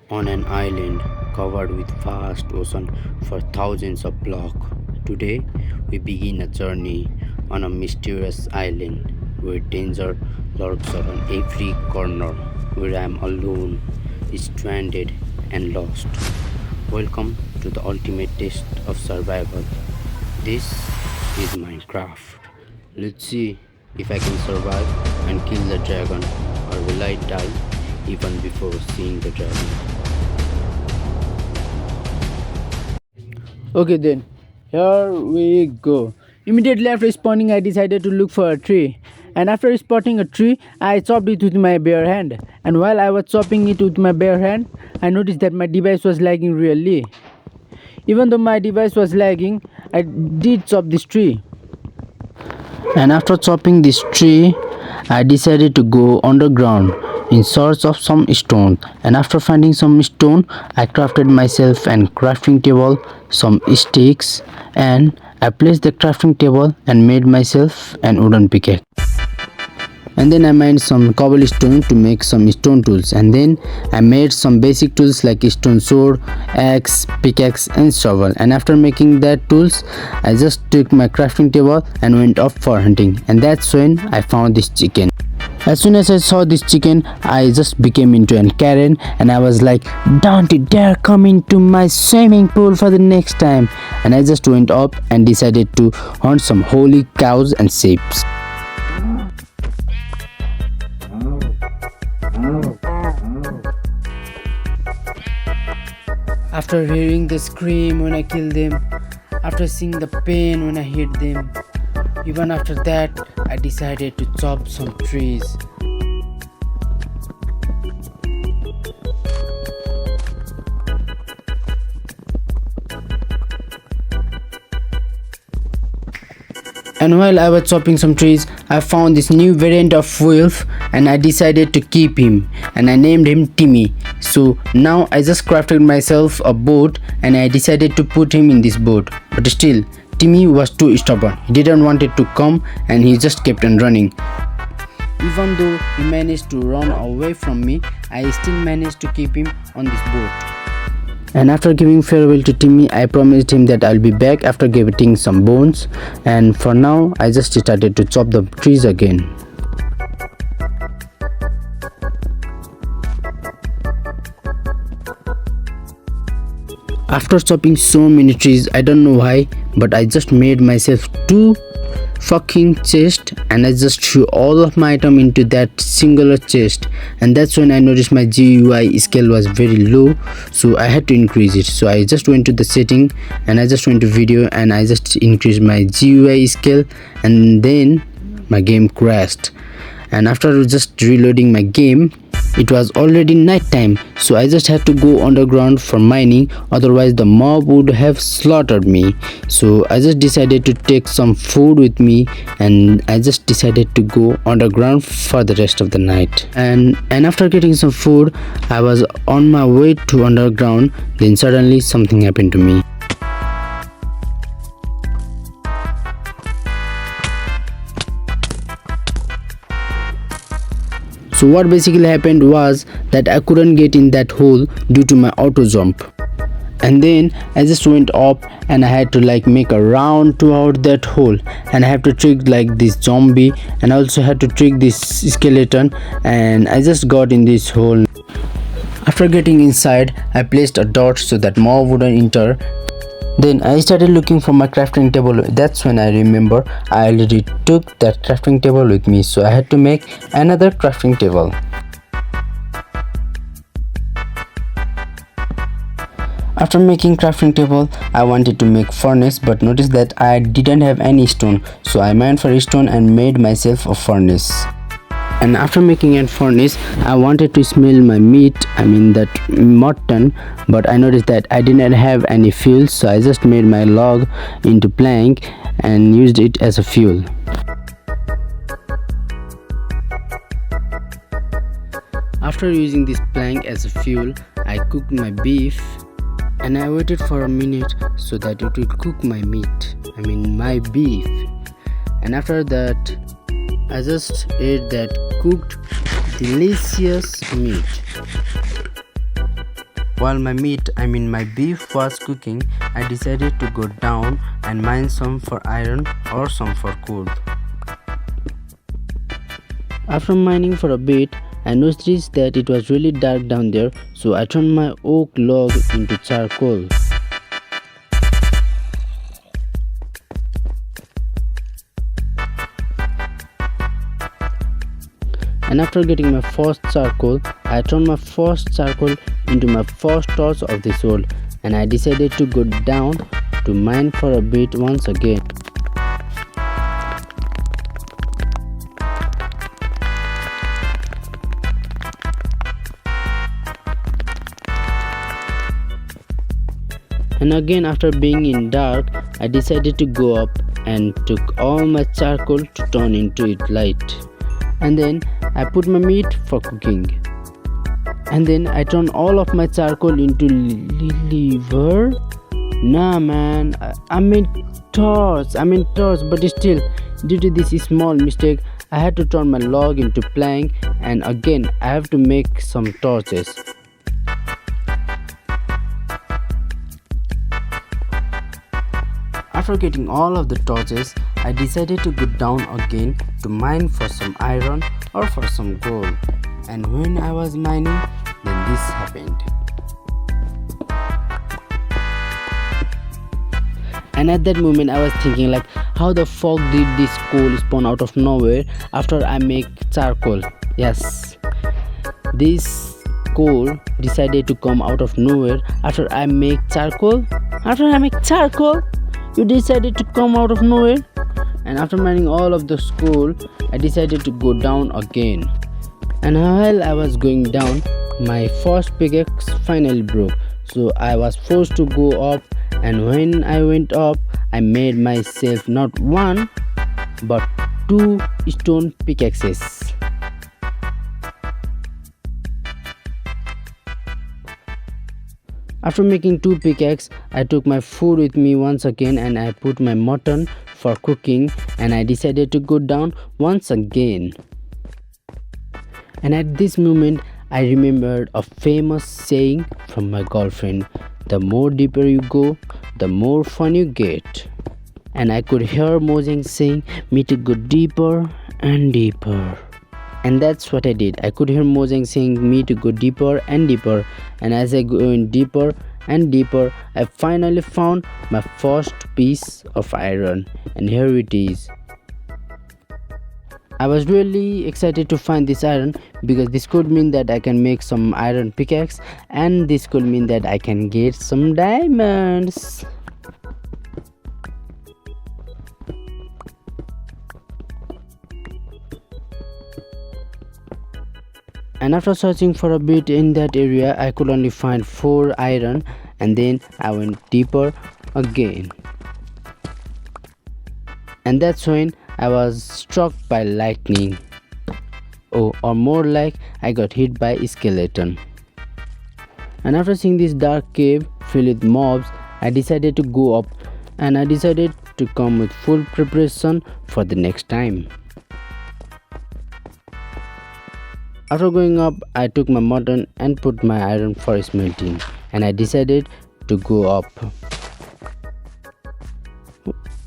on an island covered with vast ocean for thousands of blocks. Today, we begin a journey on a mysterious island where danger lurks around every corner, where I am alone, stranded, and lost. Welcome to the ultimate test of survival. This is Minecraft. Let's see if I can survive and kill the dragon, or will I die even before seeing the dragon? Okay then, here we go. Immediately after spawning, I decided to look for a tree. And after spotting a tree, I chopped it with my bare hand. And while I was chopping it with my bare hand, I noticed that my device was lagging really. Even though my device was lagging, I did chop this tree. And after chopping this tree, I decided to go underground in search of some stone. And after finding some stone, I crafted myself an crafting table, some sticks, and I placed the crafting table and made myself an wooden pickaxe. And then I mined some cobblestone to make some stone tools, and then I made some basic tools like stone sword, axe, pickaxe, and shovel. And after making that tools, I just took my crafting table and went off for hunting, and that's when I found this chicken. As soon as I saw this chicken, I just became into a Karen, and I was like, "Don't you dare come into my swimming pool for the next time." And I just went up and decided to hunt some holy cows and sheep. After hearing the scream when I killed them, after seeing the pain when I hit them, even after that, I decided to chop some trees. And while I was chopping some trees, I found this new variant of wolf, and I decided to keep him, and I named him Timmy. So now I just crafted myself a boat, and I decided to put him in this boat. But still, Timmy was too stubborn. He didn't want it to come, and he just kept on running. Even though he managed to run away from me, I still managed to keep him on this boat. And after giving farewell to Timmy, I promised him that I'll be back after getting some bones. And for now, I just started to chop the trees again. After chopping so many trees, I don't know why, but I just made myself two fucking chest, and I just threw all of my item into that singular chest. And that's when I noticed my GUI scale was very low, so I had to increase it. So I just went to the setting, and I just went to video, and I just increased my GUI scale, and then my game crashed. And after just reloading my game, it was already night time, so I just had to go underground for mining, otherwise the mob would have slaughtered me. So I just decided to take some food with me, and I just decided to go underground for the rest of the night. And after getting some food, I was on my way to underground, then suddenly something happened to me. So what basically happened was that I couldn't get in that hole due to my auto jump. And then I just went up, and I had to like make a round toward that hole, and I have to trick like this zombie, and I also had to trick this skeleton, and I just got in this hole. After getting inside, I placed a dot so that mob wouldn't enter. Then I started looking for my crafting table. That's when I remember I already took that crafting table with me, so I had to make another crafting table. After making crafting table, I wanted to make furnace, but noticed that I didn't have any stone, so I mined for stone and made myself a furnace. And after making a furnace, I wanted to smell my meat, that mutton, but I noticed that I didn't have any fuel, so I just made my log into plank and used it as a fuel. After using this plank as a fuel, I cooked my beef, and I waited for a minute so that it would cook my meat, my beef. And after that, I just ate that cooked delicious meat. While my beef was cooking, I decided to go down and mine some for iron or some for coal. After mining for a bit, I noticed that it was really dark down there, so I turned my oak log into charcoal. And after getting my first charcoal, I turned my first charcoal into my first torch of this world, and I decided to go down to mine for a bit once again. And again, after being in dark, I decided to go up and took all my charcoal to turn into it light. And then I put my meat for cooking. And then I turned all of my charcoal into liver. Nah man, I meant torch, but still, due to this small mistake, I had to turn my log into plank, and again I have to make some torches. After getting all of the torches, I decided to go down again to mine for some iron or for some gold. And when I was mining, then this happened. And at that moment I was thinking like, how the fuck did this coal spawn out of nowhere after I make charcoal? Yes, this coal decided to come out of nowhere after I make charcoal. You decided to come out of nowhere. And after mining all of the coal, I decided to go down again. And while I was going down, my first pickaxe finally broke, so I was forced to go up. And when I went up, I made myself not one but 2 stone pickaxes. After making 2 pickaxes, I took my food with me once again, and I put my mutton for cooking, and I decided to go down once again. And at this moment, I remembered a famous saying from my girlfriend: the more deeper you go, the more fun you get. And I could hear Mojang saying me to go deeper and deeper. And that's what I did. I could hear Mojang saying me to go deeper and deeper. And as I go in deeper and deeper, I finally found my first piece of iron. And here it is. I was really excited to find this iron because this could mean that I can make some iron pickaxe, and this could mean that I can get some diamonds. And after searching for a bit in that area, I could only find 4 iron, and then I went deeper again. And that's when I was struck by lightning. Oh, or more like I got hit by a skeleton. And after seeing this dark cave filled with mobs, I decided to go up, and I decided to come with full preparation for the next time. After going up, I took my mutton and put my iron for smelting, and I decided to go up.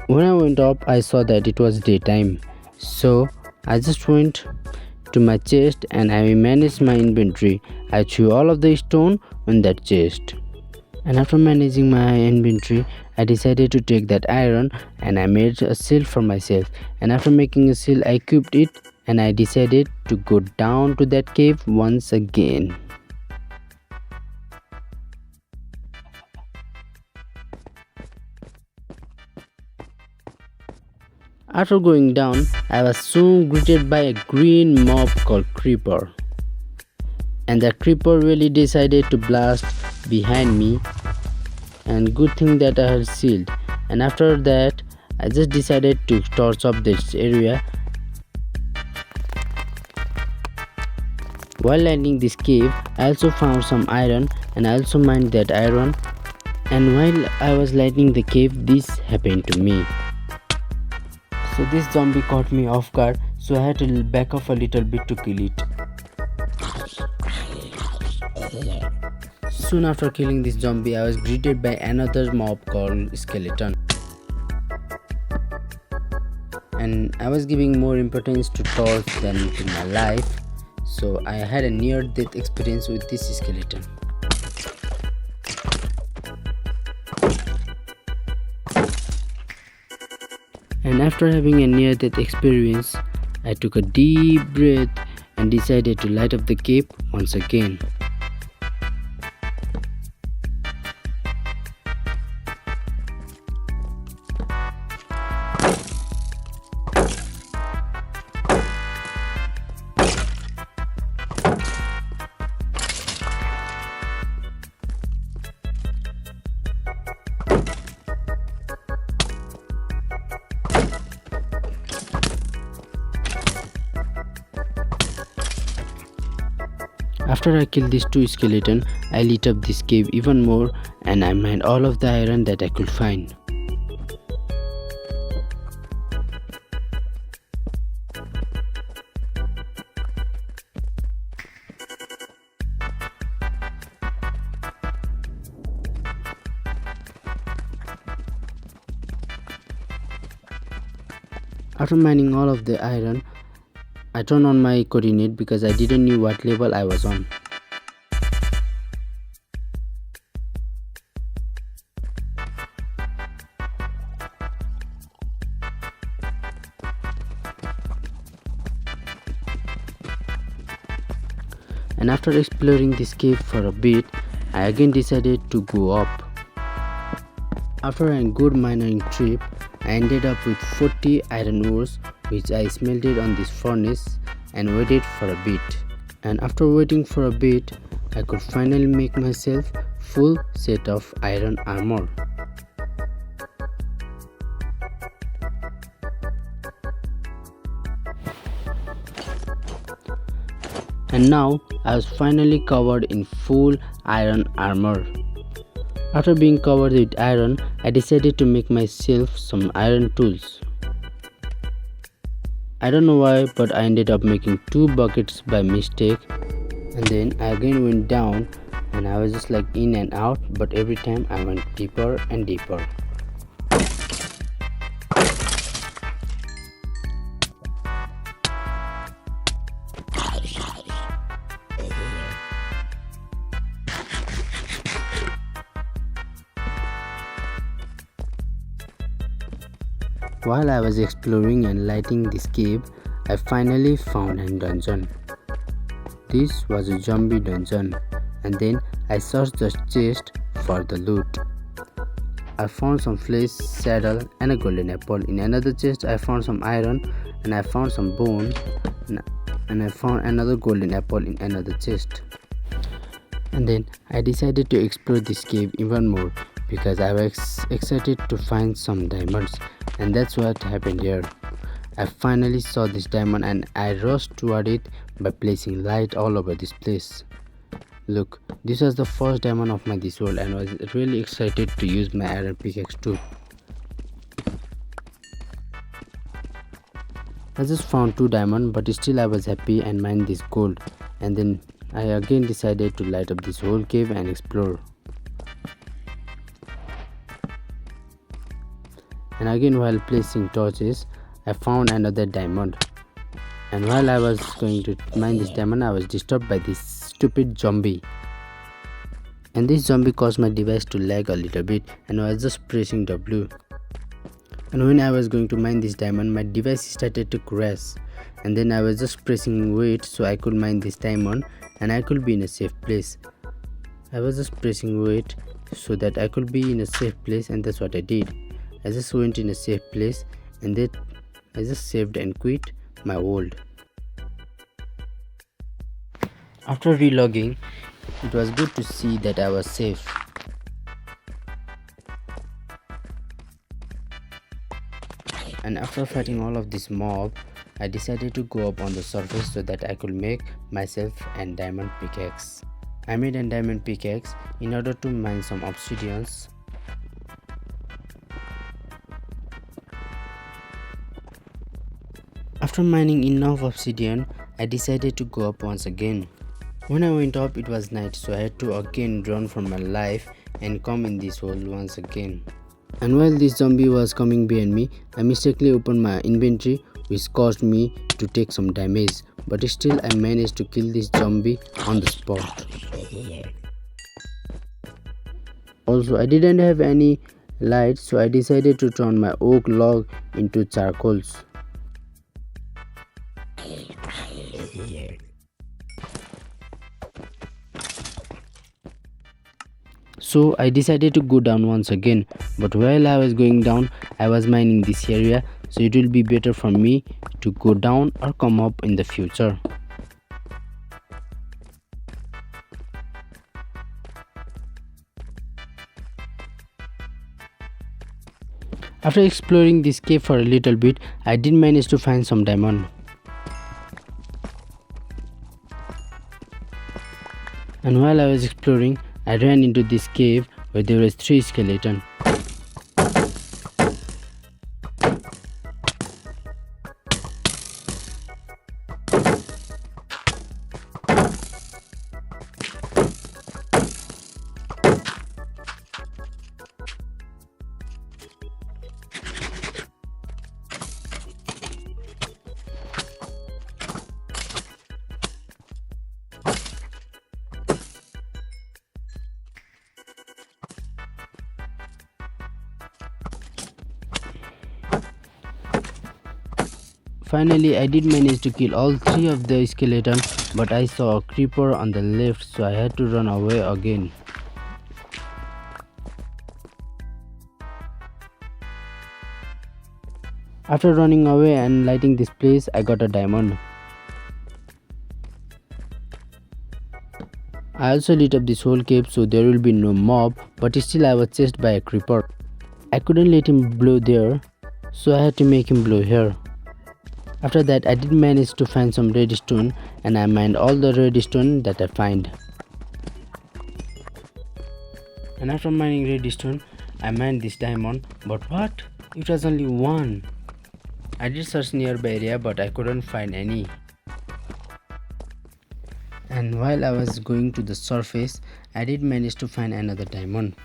When I went up, I saw that it was daytime, so I just went to my chest and I managed my inventory. I threw all of the stone on that chest. And after managing my inventory, I decided to take that iron and I made a shield for myself. And after making a shield, I equipped it, and I decided to go down to that cave once again. After going down, I was soon greeted by a green mob called Creeper. And the Creeper really decided to blast behind me, and good thing that I had shield. And after that, I just decided to torch up this area. While landing this cave, I also found some iron, and I also mined that iron. And while I was lighting the cave, this happened to me. So this zombie caught me off guard, so I had to back off a little bit to kill it. Soon after killing this zombie, I was greeted by another mob called Skeleton. And I was giving more importance to torch than to my life, so I had a near-death experience with this skeleton. And after having a near-death experience, I took a deep breath and decided to light up the cave once again. After I killed these two skeletons, I lit up this cave even more and I mined all of the iron that I could find. After mining all of the iron, I turned on my coordinate because I didn't know what level I was on. And after exploring this cave for a bit, I again decided to go up. After a good mining trip, I ended up with 40 iron ores which I smelted on this furnace and waited for a bit. And after waiting for a bit, I could finally make myself full set of iron armor. And now I was finally covered in full iron armor. After being covered with iron, I decided to make myself some iron tools. I don't know why, but I ended up making 2 buckets by mistake, and then I again went down and I was just like in and out, but every time I went deeper and deeper. While I was exploring and lighting this cave, I finally found a dungeon. This was a zombie dungeon, and then I searched the chest for the loot. I found some flesh, saddle and a golden apple. In another chest I found some iron and I found some bone, and I found another golden apple in another chest. And then I decided to explore this cave even more because I was excited to find some diamonds, and that's what happened here. I finally saw this diamond and I rushed toward it by placing light all over this place. Look, this was the first diamond of my this world and I was really excited to use my iron pickaxe too. I just found 2 diamonds, but still I was happy and mined this gold, and then I again decided to light up this whole cave and explore. And again, while placing torches, I found another diamond. And while I was going to mine this diamond, I was disturbed by this stupid zombie. And this zombie caused my device to lag a little bit, and I was just pressing W. And when I was going to mine this diamond, my device started to crash. And then I was just pressing wait so I could mine this diamond and I could be in a safe place. I was just pressing wait so that I could be in a safe place, and that's what I did. I just went in a safe place and then I just saved and quit my world. After relogging, it was good to see that I was safe. And after fighting all of this mob, I decided to go up on the surface so that I could make myself a diamond pickaxe. I made a diamond pickaxe in order to mine some obsidians. After mining enough obsidian, I decided to go up once again. When I went up, it was night, so I had to again run for my life and come in this hole once again. And while this zombie was coming behind me, I mistakenly opened my inventory, which caused me to take some damage. But still, I managed to kill this zombie on the spot. Also, I didn't have any lights, so I decided to turn my oak log into charcoals. So I decided to go down once again, but while I was going down, I was mining this area, so it will be better for me to go down or come up in the future. After exploring this cave for a little bit, I did manage to find some diamond. And while I was exploring, I ran into this cave where there was 3 skeletons. Finally, I did manage to kill all 3 of the skeletons, but I saw a creeper on the left, so I had to run away again. After running away and lighting this place, I got a diamond. I also lit up this whole cave so there will be no mob, but still I was chased by a creeper. I couldn't let him blow there, so I had to make him blow here. After that, I did manage to find some redstone, and I mined all the redstone that I find. And after mining redstone, I mined this diamond, but what? It was only one. I did search nearby area, but I couldn't find any. And while I was going to the surface, I did manage to find another diamond.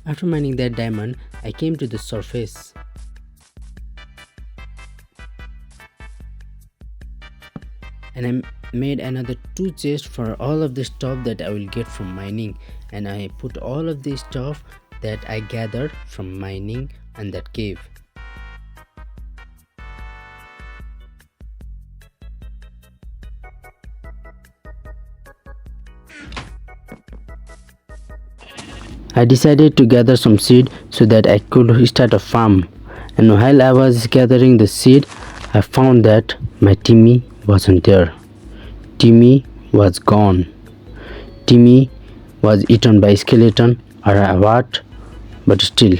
After mining that diamond, I came to the surface. And I made another 2 chests for all of the stuff that I will get from mining, and I put all of the stuff that I gathered from mining in that cave. I decided to gather some seed so that I could start a farm, and while I was gathering the seed, I found that my Timmy wasn't there. Timmy was gone. Timmy was eaten by a skeleton or what, but still,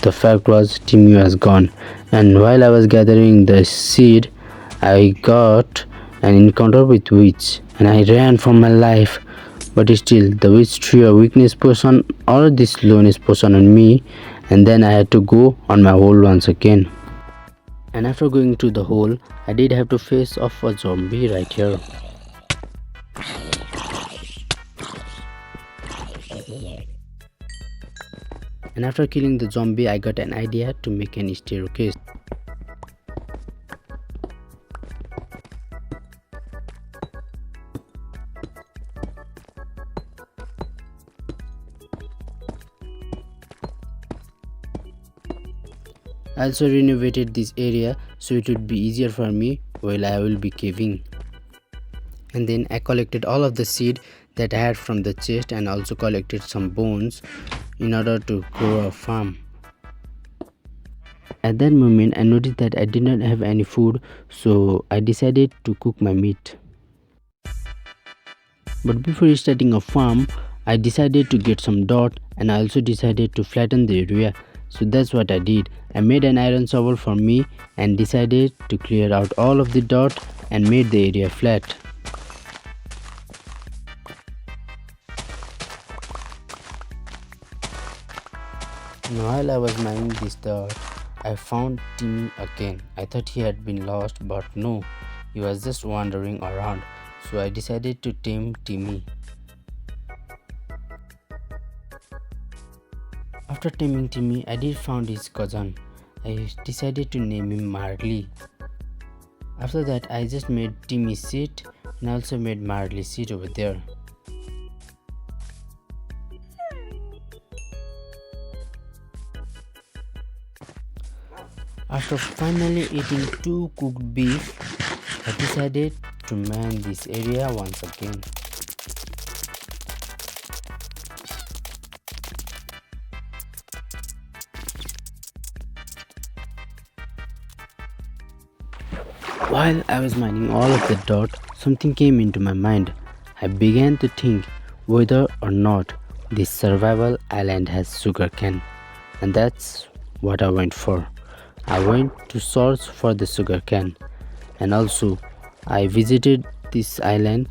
the fact was Timmy was gone. And while I was gathering the seed, I got an encounter with witch, and I ran for my life. But still, the witch threw a weakness potion or this slowness potion on me, and then I had to go on my hole once again. And after going to the hole, I did have to face off a zombie right here. And after killing the zombie, I got an idea to make an staircase. I also renovated this area so it would be easier for me while I will be caving. And then I collected all of the seed that I had from the chest, and also collected some bones in order to grow a farm. At that moment, I noticed that I did not have any food, so I decided to cook my meat. But before starting a farm, I decided to get some dirt, and I also decided to flatten the area. So that's what I did. I made an iron shovel for me and decided to clear out all of the dirt and made the area flat. And while I was mining this dirt, I found Timmy again. I thought he had been lost, but no, he was just wandering around. So I decided to tame Timmy. After taming Timmy, I did found his cousin. I decided to name him Marley. After that, I just made Timmy sit and also made Marley sit over there. After finally eating 2 cooked beef, I decided to man this area once again. While I was mining all of the dirt, something came into my mind. I began to think whether or not this survival island has sugarcane, and that's what I went for. I went to search for the sugarcane, and also I visited this island.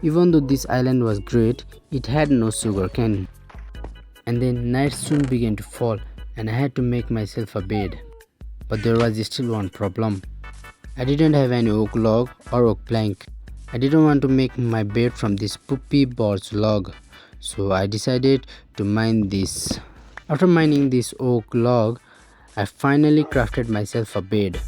Even though this island was great, it had no sugarcane. And then night soon began to fall, and I had to make myself a bed. But there was still one problem. I didn't have any oak log or oak plank. I didn't want to make my bed from this poopy birch log, so I decided to mine this. After mining this oak log, I finally crafted myself a bed.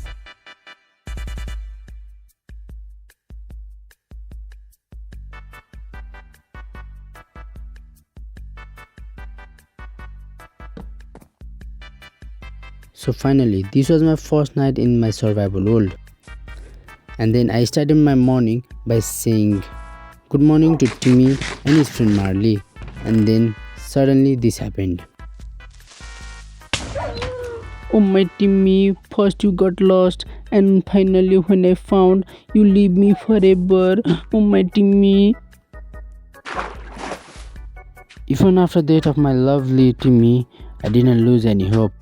So finally, this was my first night in my survival world. And then I started my morning by saying good morning to Timmy and his friend Marley. And then suddenly this happened. Oh my Timmy, first you got lost and finally when I found you leave me forever. Oh my Timmy. Even after the death of my lovely Timmy, I didn't lose any hope.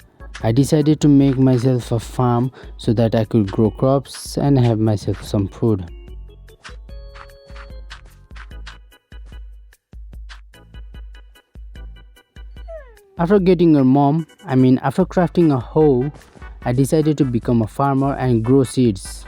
I decided to make myself a farm so that I could grow crops and have myself some food. After getting after crafting a hoe, I decided to become a farmer and grow seeds.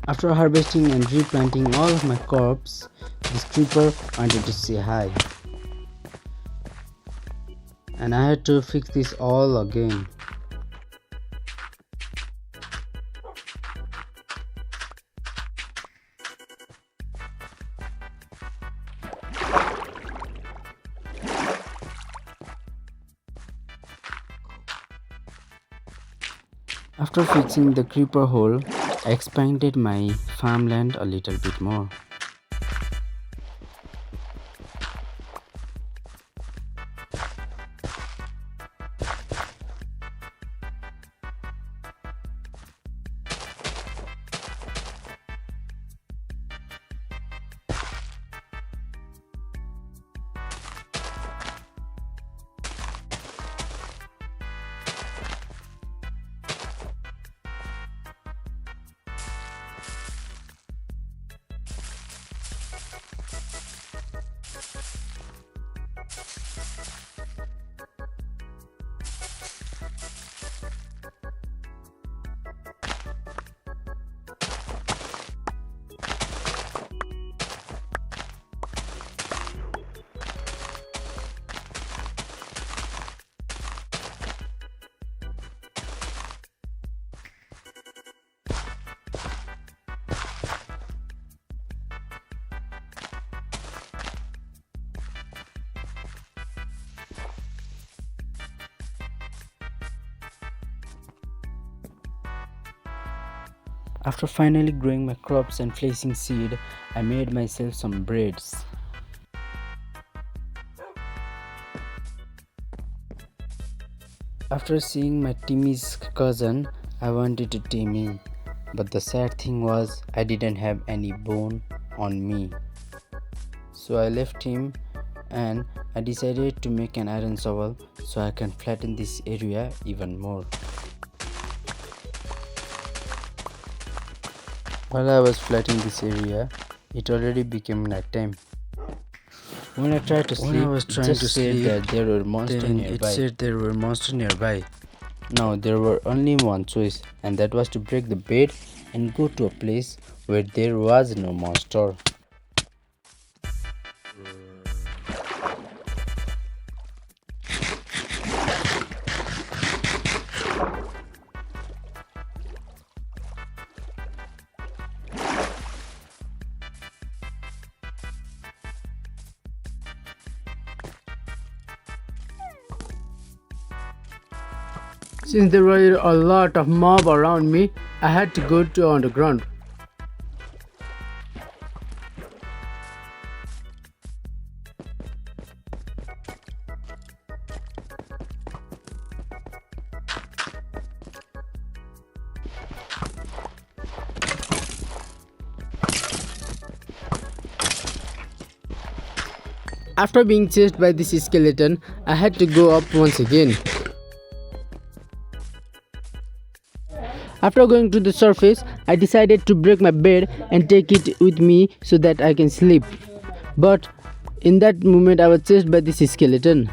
After harvesting and replanting all of my crops, this creeper wanted to say hi. And I had to fix this all again. After fixing the creeper hole, I expanded my farmland a little bit more. After finally growing my crops and placing seed, I made myself some breads. After seeing my Timmy's cousin, I wanted to Timmy, but the sad thing was I didn't have any bone on me. So I left him and I decided to make an iron shovel so I can flatten this area even more. While I was flattening this area, it already became night time. When I tried to sleep, it said that there were monsters nearby. Now there were only one choice, and that was to break the bed and go to a place where there was no monster. Since there were a lot of mob around me, I had to go to underground. After being chased by this skeleton, I had to go up once again. After going to the surface, I decided to break my bed and take it with me so that I can sleep. But in that moment, I was chased by this skeleton.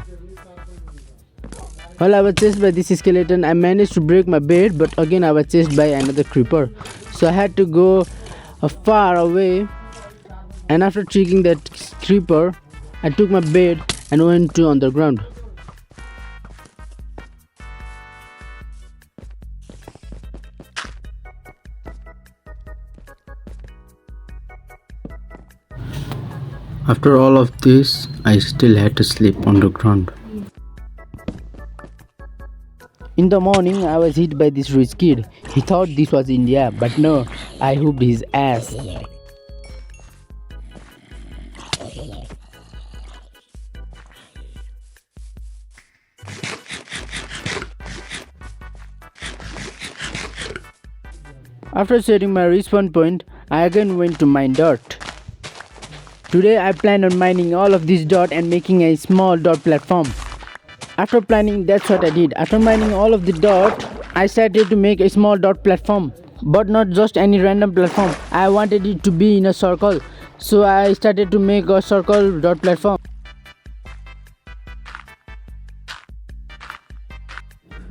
While I was chased by this skeleton, I managed to break my bed, but again I was chased by another creeper. So I had to go far away, and after tricking that creeper, I took my bed and went to underground. After all of this, I still had to sleep on the ground. In the morning, I was hit by this rich kid. He thought this was India, but no, I whooped his ass. After setting my respawn point, I again went to mine dirt. Today I plan on mining all of this dirt and making a small dirt platform. After planning, that's what I did. After mining all of the dirt, I started to make a small dirt platform. But not just any random platform. I wanted it to be in a circle. So I started to make a circle dirt platform.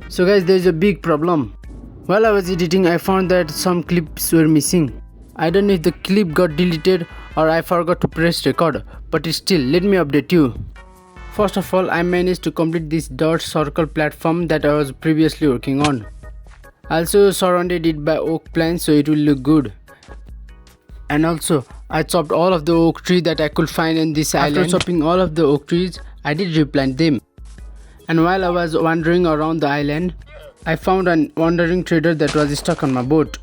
So guys, there is a big problem. While I was editing, I found that some clips were missing. I don't know if the clip got deleted or I forgot to press record, but still, let me update you. First of all, I managed to complete this dirt circle platform that I was previously working on. I also surrounded it by oak plants so it will look good. And also, I chopped all of the oak trees that I could find in this island. After chopping all of the oak trees, I did replant them. And while I was wandering around the island, I found a wandering trader that was stuck on my boat.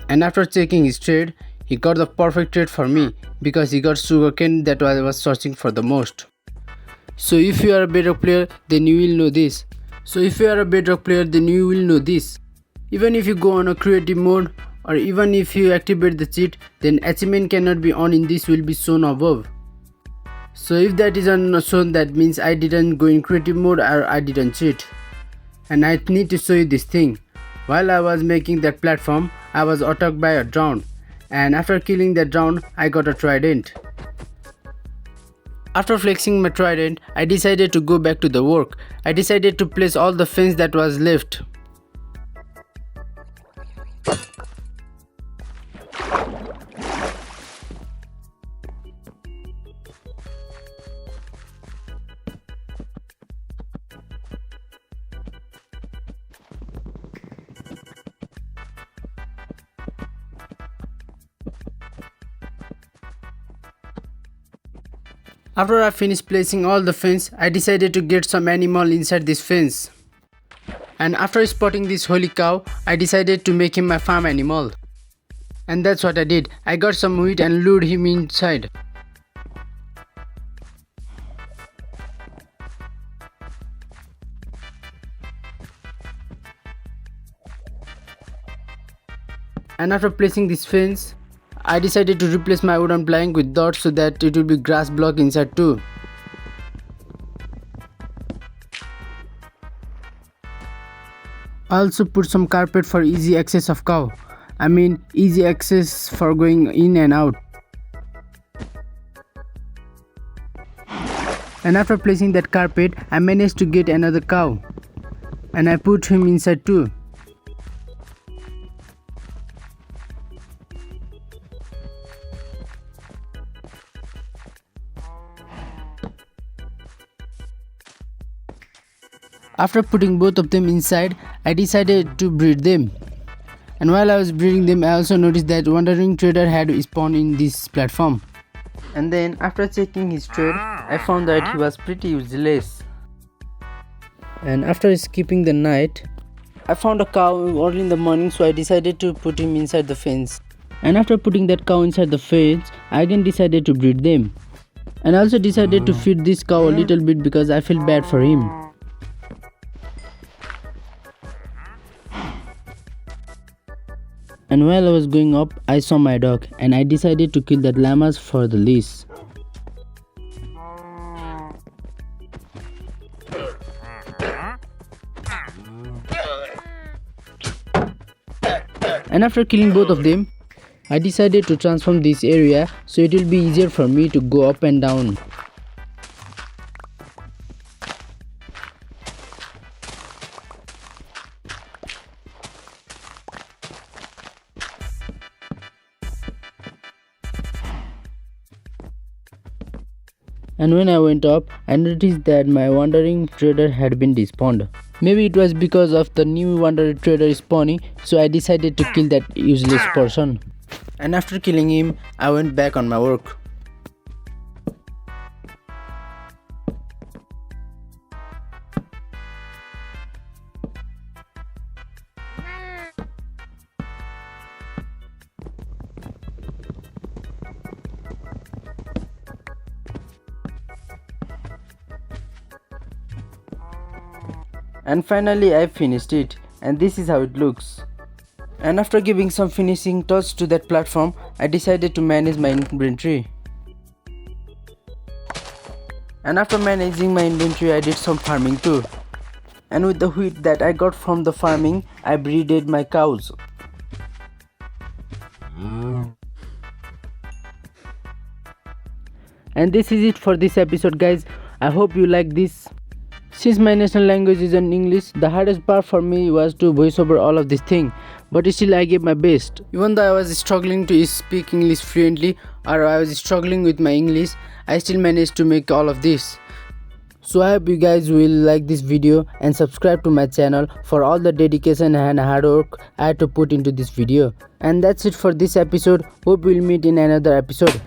And after checking his trade, he got the perfect trade for me because he got sugarcane that I was searching for the most. So if you are a Bedrock player, then you will know this. Even if you go on a creative mode or even if you activate the cheat, then achievement cannot be on in this will be shown above. So if that is not shown, that means I didn't go in creative mode or I didn't cheat. And I need to show you this thing. While I was making that platform, I was attacked by a drone. And after killing that drone, I got a trident. After flexing my trident, I decided to go back to the work. I decided to place all the fence that was left. After I finished placing all the fence, I decided to get some animal inside this fence. And after spotting this holy cow, I decided to make him my farm animal. And that's what I did. I got some wheat and lured him inside. And after placing this fence, I decided to replace my wooden plank with dots so that it will be grass block inside too. I also put some carpet for easy access of cow. I mean easy access for going in and out. And after placing that carpet, I managed to get another cow. And I put him inside too. After putting both of them inside, I decided to breed them. And while I was breeding them, I also noticed that wandering trader had spawned in this platform. And then after checking his trade, I found that he was pretty useless. And after skipping the night, I found a cow early in the morning, so I decided to put him inside the fence. And after putting that cow inside the fence, I again decided to breed them. And I also decided to feed this cow a little bit because I felt bad for him. And while I was going up, I saw my dog and I decided to kill that llamas for the leash. And after killing both of them, I decided to transform this area so it will be easier for me to go up and down. And when I went up, I noticed that my wandering trader had been despawned. Maybe it was because of the new wandering trader spawning, so I decided to kill that useless person. And after killing him, I went back on my work. And finally I finished it, and this is how it looks. And after giving some finishing touch to that platform, I decided to manage my inventory. And after managing my inventory, I did some farming too. And with the wheat that I got from the farming, I breeded my cows. And this is it for this episode, guys. I hope you like this. Since my national language is in English, the hardest part for me was to voice over all of this thing, but still I gave my best. Even though I was struggling to speak English fluently, or I was struggling with my English, I still managed to make all of this. So I hope you guys will like this video and subscribe to my channel for all the dedication and hard work I had to put into this video. And that's it for this episode. Hope we'll meet in another episode.